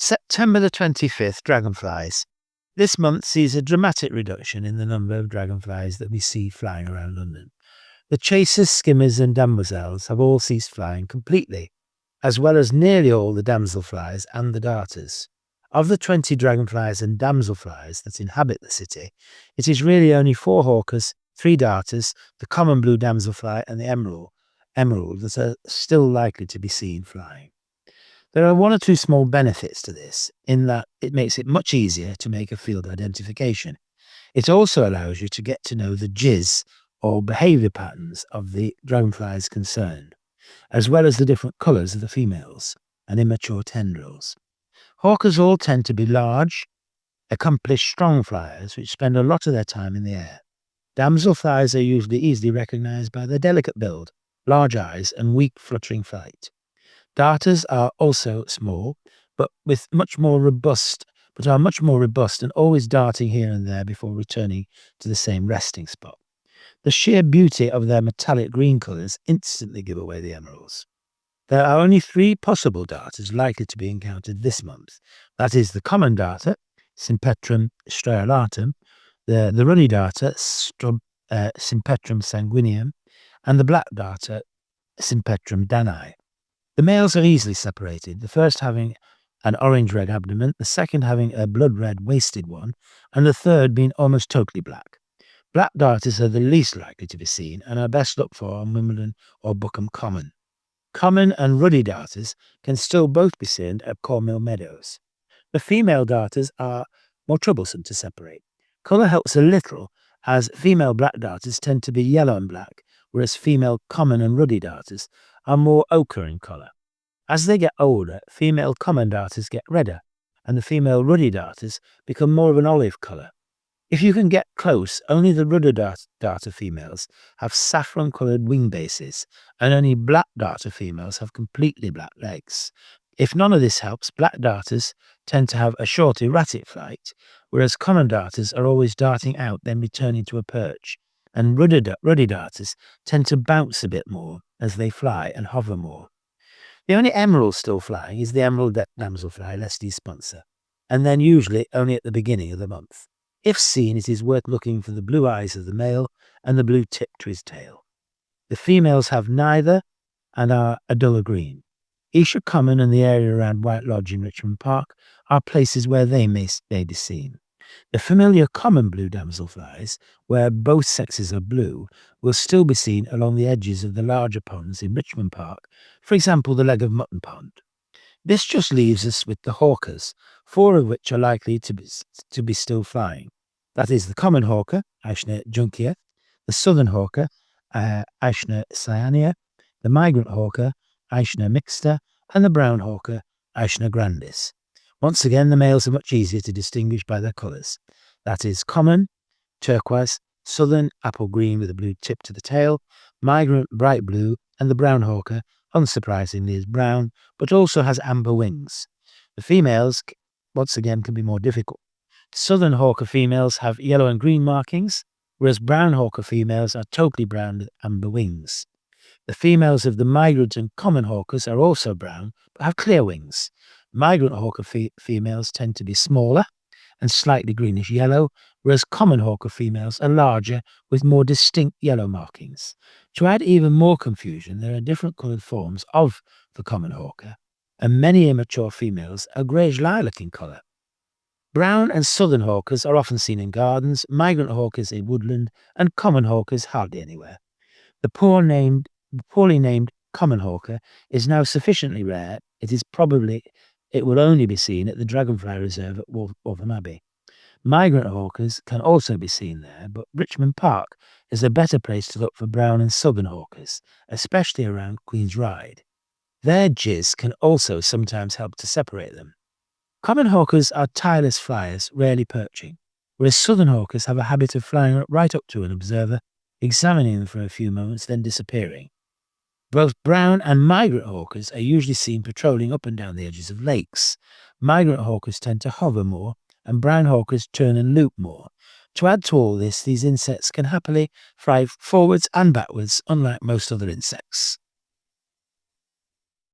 September the 25th, dragonflies. This month sees a dramatic reduction in the number of dragonflies that we see flying around London. The chasers, skimmers and demoiselles have all ceased flying completely, as well as nearly all the damselflies and the darters. Of the 20 dragonflies and damselflies that inhabit the city, it is really only 4 hawkers, 3 darters, the common blue damselfly and the emerald that are still likely to be seen flying. There are 1 or 2 small benefits to this, in that it makes it much easier to make a field identification. It also allows you to get to know the jizz or behaviour patterns of the dragonflies concerned, as well as the different colours of the females and immature tendrils. Hawkers all tend to be large, accomplished strong flyers which spend a lot of their time in the air. Damselflies are usually easily recognised by their delicate build, large eyes and weak fluttering flight. Darters are also small, but are much more robust and always darting here and there before returning to the same resting spot. The sheer beauty of their metallic green colours instantly give away the emeralds. There are only 3 possible darters likely to be encountered this month. That is the common darter, Sympetrum striolatum, the ruddy darter, Sympetrum sanguineum, and the black darter, Sympetrum danii. The males are easily separated, the first having an orange-red abdomen, the second having a blood-red waisted one, and the third being almost totally black. Black darters are the least likely to be seen and are best looked for on Wimbledon or Common. Common and ruddy darters can still both be seen at Cornmill Meadows. The female darters are more troublesome to separate. Colour helps a little, as female black darters tend to be yellow and black, whereas female common and ruddy darters are more ochre in colour. As they get older, female common darters get redder, and the female ruddy darters become more of an olive colour. If you can get close, only the ruddy darter females have saffron-coloured wing bases, and only black darter females have completely black legs. If none of this helps, black darters tend to have a short erratic flight, whereas common darters are always darting out then returning to a perch, and ruddy darters tend to bounce a bit more as they fly and hover more. The only emerald still flying is the emerald damselfly, Leslie's sponsor, and then usually only at the beginning of the month. If seen, it is worth looking for the blue eyes of the male and the blue tip to his tail. The females have neither and are a duller green. Esher Common and the area around White Lodge in Richmond Park are places where they may be seen. The familiar common blue damselflies, where both sexes are blue, will still be seen along the edges of the larger ponds in Richmond Park, for example the Leg of Mutton Pond. This just leaves us with the hawkers, 4 of which are likely to be still flying. That is the common hawker, Aishna juncia, the southern hawker, Aishna cyanea, the migrant hawker, Aishna mixta, and the brown hawker, Aishna grandis. Once again, the males are much easier to distinguish by their colours. That is common, turquoise, southern, apple green with a blue tip to the tail, migrant, bright blue, and the brown hawker, unsurprisingly, is brown, but also has amber wings. The females, once again, can be more difficult. Southern hawker females have yellow and green markings, whereas brown hawker females are totally brown with amber wings. The females of the migrant and common hawkers are also brown, but have clear wings. Migrant hawker females tend to be smaller and slightly greenish yellow, whereas common hawker females are larger with more distinct yellow markings. To add even more confusion, there are different coloured forms of the common hawker, and many immature females are greyish lilac in colour. Brown and southern hawkers are often seen in gardens, migrant hawkers in woodland, and common hawkers hardly anywhere. The poorly named common hawker is now sufficiently rare, it will only be seen at the Dragonfly Reserve at Waltham Abbey. Migrant hawkers can also be seen there, but Richmond Park is a better place to look for brown and southern hawkers, especially around Queen's Ride. Their jizz can also sometimes help to separate them. Common hawkers are tireless flyers, rarely perching, whereas southern hawkers have a habit of flying right up to an observer, examining them for a few moments, then disappearing. Both brown and migrant hawkers are usually seen patrolling up and down the edges of lakes. Migrant hawkers tend to hover more, and brown hawkers turn and loop more. To add to all this, these insects can happily fly forwards and backwards, unlike most other insects.